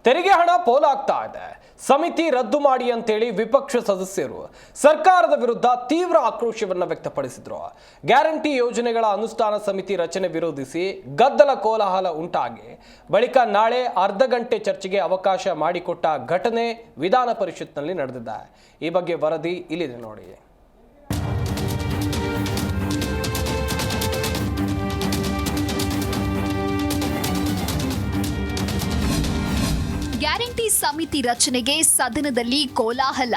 ತೆರಿಗೆ ಹಣ ಪೋಲಾಗ್ತಾ ಇದೆ. ಸಮಿತಿ ರದ್ದು ಮಾಡಿ ಅಂತೇಳಿ ವಿಪಕ್ಷ ಸದಸ್ಯರು ಸರ್ಕಾರದ ವಿರುದ್ಧ ತೀವ್ರ ಆಕ್ರೋಶವನ್ನು ವ್ಯಕ್ತಪಡಿಸಿದ್ರು. ಗ್ಯಾರಂಟಿ ಯೋಜನೆಗಳ ಅನುಷ್ಠಾನ ಸಮಿತಿ ರಚನೆ ವಿರೋಧಿಸಿ ಗದ್ದಲ ಕೋಲಾಹಲ ಉಂಟಾಗಿ ಬಳಿಕ ನಾಳೆ ಅರ್ಧ ಗಂಟೆ ಚರ್ಚೆಗೆ ಅವಕಾಶ ಮಾಡಿಕೊಟ್ಟ ಘಟನೆ ವಿಧಾನ ಪರಿಷತ್ನಲ್ಲಿ ನಡೆದಿದೆ. ಈ ಬಗ್ಗೆ ವರದಿ ಇಲ್ಲಿದೆ ನೋಡಿ. ಗ್ಯಾರಂಟಿ ಸಮಿತಿ ರಚನೆಗೆ ಸದನದಲ್ಲಿ ಕೋಲಾಹಲ.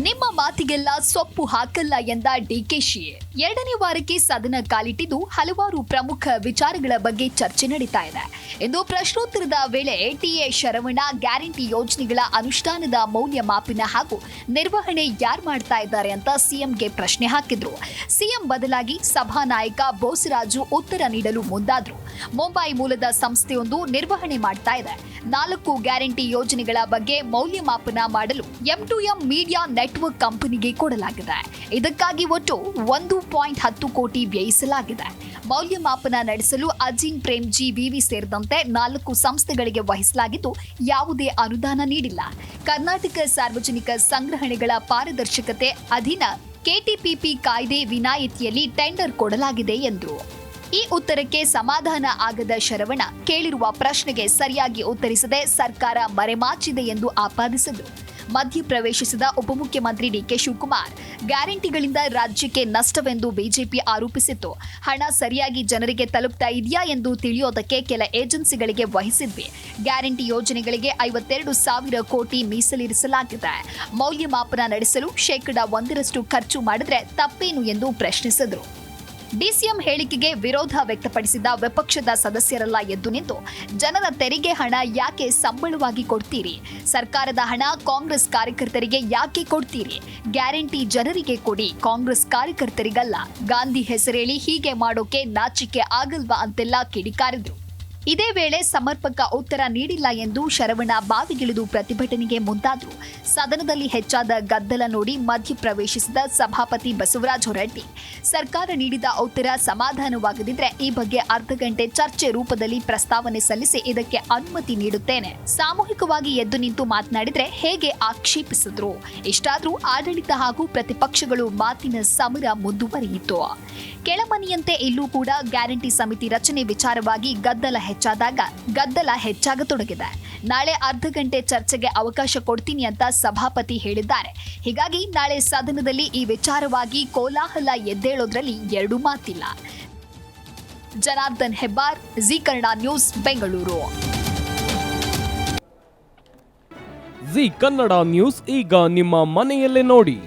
ನಿಮ್ಮ ಮಾತಿಗೆಲ್ಲ ಸೊಪ್ಪು ಹಾಕಲ್ಲ ಎಂದ ಡಿಕೆಶಿ. ಎರಡನೇ ವಾರಕ್ಕೆ ಸದನ ಕಾಲಿಟ್ಟಿದ್ದು ಹಲವಾರು ಪ್ರಮುಖ ವಿಚಾರಗಳ ಬಗ್ಗೆ ಚರ್ಚೆ ನಡೀತಾ ಇದೆ. ಇಂದು ಪ್ರಶ್ನೋತ್ತರದ ವೇಳೆ ಟಿಎ ಶರವಣ ಗ್ಯಾರಂಟಿ ಯೋಜನೆಗಳ ಅನುಷ್ಠಾನದ ಮೌಲ್ಯಮಾಪನ ಹಾಗೂ ನಿರ್ವಹಣೆ ಯಾರು ಮಾಡ್ತಾ ಇದ್ದಾರೆ ಅಂತ ಸಿಎಂಗೆ ಪ್ರಶ್ನೆ ಹಾಕಿದ್ರು. ಸಿಎಂ ಬದಲಾಗಿ ಸಭಾನಾಯಕ ಬೋಸರಾಜು ಉತ್ತರ ನೀಡಲು ಮುಂದಾದ್ರು. ಮುಂಬೈ ಮೂಲದ ಸಂಸ್ಥೆಯೊಂದು ನಿರ್ವಹಣೆ ಮಾಡ್ತಾ ಇದೆ. 4 ಗ್ಯಾರಂಟಿ ಯೋಜನೆಗಳ ಬಗ್ಗೆ ಮೌಲ್ಯಮಾಪನ ಮಾಡಲು M2M ಮೀಡಿಯಾ ನೆಟ್ವರ್ಕ್ ಕಂಪನಿಗೆ ಕೊಡಲಾಗಿದೆ. ಇದಕ್ಕಾಗಿ ಒಟ್ಟು 1.10 ಕೋಟಿ ವ್ಯಯಿಸಲಾಗಿದೆ. ಮೌಲ್ಯಮಾಪನ ನಡೆಸಲು ಅಜಿನ್ ಪ್ರೇಮ್ಜಿ ವಿವಿ ಸೇರಿದಂತೆ 4 ಸಂಸ್ಥೆಗಳಿಗೆ ವಹಿಸಲಾಗಿದ್ದು ಯಾವುದೇ ಅನುದಾನ ನೀಡಿಲ್ಲ. ಕರ್ನಾಟಕ ಸಾರ್ವಜನಿಕ ಸಂಗ್ರಹಣೆಗಳ ಪಾರದರ್ಶಕತೆ ಅಧೀನ ಕೆಟಿಪಿಪಿ ಕಾಯ್ದೆ ವಿನಾಯಿತಿಯಲ್ಲಿ ಟೆಂಡರ್ ಕೊಡಲಾಗಿದೆ ಎಂದರು. ಈ ಉತ್ತರಕ್ಕೆ ಸಮಾಧಾನ ಆಗದ ಶರವಣ ಕೇಳಿರುವ ಪ್ರಶ್ನೆಗೆ ಸರಿಯಾಗಿ ಉತ್ತರಿಸದೆ ಸರ್ಕಾರ ಮರೆಮಾಚಿದೆ ಎಂದು ಆಪಾದಿಸಿದರು. ಮಧ್ಯಪ್ರವೇಶಿಸಿದ ಉಪಮುಖ್ಯಮಂತ್ರಿ ಡಿಕೆ ಶಿವಕುಮಾರ್ ಗ್ಯಾರಂಟಿಗಳಿಂದ ರಾಜ್ಯಕ್ಕೆ ನಷ್ಟವೆಂದು ಬಿಜೆಪಿ ಆರೋಪಿಸಿತ್ತು. ಹಣ ಸರಿಯಾಗಿ ಜನರಿಗೆ ತಲುಪ್ತಾ ಇದೆಯಾ ಎಂದು ತಿಳಿಯೋದಕ್ಕೆ ಕೆಲ ಏಜೆನ್ಸಿಗಳಿಗೆ ವಹಿಸಿದ್ವಿ. ಗ್ಯಾರಂಟಿ ಯೋಜನೆಗಳಿಗೆ 52,000 ಕೋಟಿ ಮೀಸಲಿರಿಸಲಾಗಿದೆ. ಮೌಲ್ಯಮಾಪನ ನಡೆಸಲು 1% ಖರ್ಚು ಮಾಡಿದ್ರೆ ತಪ್ಪೇನು ಎಂದು ಪ್ರಶ್ನಿಸಿದರು. ಡಿಸಿಎಂ ಹೇಳಿಕೆಗೆ ವಿರೋಧ ವ್ಯಕ್ತಪಡಿಸಿದ ವಿಪಕ್ಷದ ಸದಸ್ಯರೆಲ್ಲ ಎದ್ದು ನಿಂತು ಜನರ ತೆರಿಗೆ ಹಣ ಯಾಕೆ ಸಂಬಳವಾಗಿ ಕೊಡ್ತೀರಿ? ಸರ್ಕಾರದ ಹಣ ಕಾಂಗ್ರೆಸ್ ಕಾರ್ಯಕರ್ತರಿಗೆ ಯಾಕೆ ಕೊಡ್ತೀರಿ? ಗ್ಯಾರಂಟಿ ಜನರಿಗೆ ಕೊಡಿ, ಕಾಂಗ್ರೆಸ್ ಕಾರ್ಯಕರ್ತರಿಗಲ್ಲ. ಗಾಂಧಿ ಹೆಸರೇಳಿ ಹೀಗೆ ಮಾಡೋಕೆ ನಾಚಿಕೆ ಆಗಲ್ವಾ ಅಂತೆಲ್ಲ ಕಿಡಿಕಾರಿದ್ರು. ಇದೇ ವೇಳೆ ಸಮರ್ಪಕ ಉತ್ತರ ನೀಡಿಲ್ಲ ಎಂದು ಶರವಣ ಬಾವಿಗಿಳಿದು ಪ್ರತಿಭಟನೆಗೆ ಮುಂದಾದರು. ಸದನದಲ್ಲಿ ಹೆಚ್ಚಾದ ಗದ್ದಲ ನೋಡಿ ಮಧ್ಯಪ್ರವೇಶಿಸಿದ ಸಭಾಪತಿ ಬಸವರಾಜ ಹೊರಟ್ಟಿ, ಸರ್ಕಾರ ನೀಡಿದ ಉತ್ತರ ಸಮಾಧಾನವಾಗದಿದ್ರೆ ಈ ಬಗ್ಗೆ ಅರ್ಧ ಗಂಟೆ ಚರ್ಚೆ ರೂಪದಲ್ಲಿ ಪ್ರಸ್ತಾವನೆ ಸಲ್ಲಿಸಿ ಇದಕ್ಕೆ ಅನುಮತಿ ನೀಡುತ್ತೇನೆ. ಸಾಮೂಹಿಕವಾಗಿ ಎದ್ದು ನಿಂತು ಮಾತನಾಡಿದ್ರೆ ಹೇಗೆ ಆಕ್ಷೇಪಿಸಿದ್ರು. ಇಷ್ಟಾದ್ರೂ ಆಡಳಿತ ಹಾಗೂ ಪ್ರತಿಪಕ್ಷಗಳು ಮಾತಿನ ಸಮರ ಮುಂದುವರಿಯಿತು. ಕೆಳಮನೆಯಂತೆ ಇಲ್ಲೂ ಕೂಡ ಗ್ಯಾರಂಟಿ ಸಮಿತಿ ರಚನೆ ವಿಚಾರವಾಗಿ ಗದ್ದಲ ಹೆಚ್ಚಾಗತೊಡಗಿದೆ. ನಾಳೆ ಅರ್ಧ ಗಂಟೆ ಚರ್ಚೆಗೆ ಅವಕಾಶ ಕೊಡ್ತೀನಿ ಅಂತ ಸಭಾಪತಿ ಹೇಳಿದ್ದಾರೆ. ಹೀಗಾಗಿ ನಾಳೆ ಸದನದಲ್ಲಿ ಈ ವಿಚಾರವಾಗಿ ಕೋಲಾಹಲ ಎದ್ದೇಳೋದ್ರಲ್ಲಿ ಎರಡು ಮಾತಿಲ್ಲ. Janardhan Hebbar, G Kannada news, Bengaluru. G Kannada news ಈಗ ನಿಮ್ಮ ಮನೆಯಲ್ಲೇ ನೋಡಿ.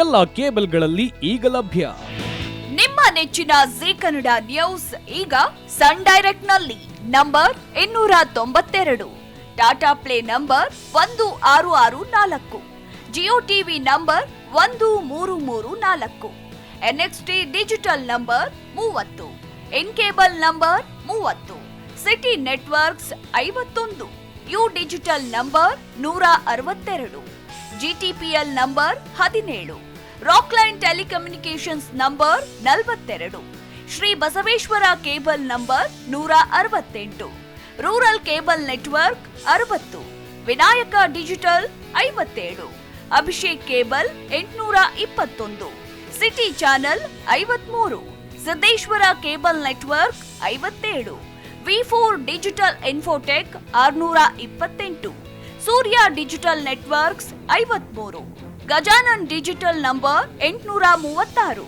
ಎಲ್ಲ ಕೇಬಲ್ಗಳಲ್ಲಿ ಈಗ ಲಭ್ಯ. ನಿಮ್ಮ ನೆಚ್ಚಿನ ಜಿ ಕನ್ನಡ ನ್ಯೂಸ್ ಈಗ ಸನ್ ಡೈರೆಕ್ಟ್ ನಲ್ಲಿ number 292, Tata play number 1664, Jio TV number 1334, NXT digital number 30, in cable number 30, city networks 51, U digital number 162, GTPL number 17, Rockline telecommunications number 42, Shri Basaveshwara cable number 168, rural cable network 60, Vinayaka digital 57, Abhishek cable 821, city channel 53, Siddeshwara cable network 57, V4 digital Infotech 628, Surya digital networks 53, Gajanan digital number 836,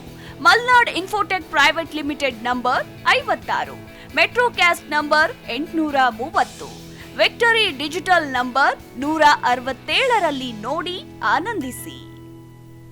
Malnad infotech private limited number 56, Metrocast number 830, victory digital number 167ರಲ್ಲಿ ನೋಡಿ ಆನಂದಿಸಿ.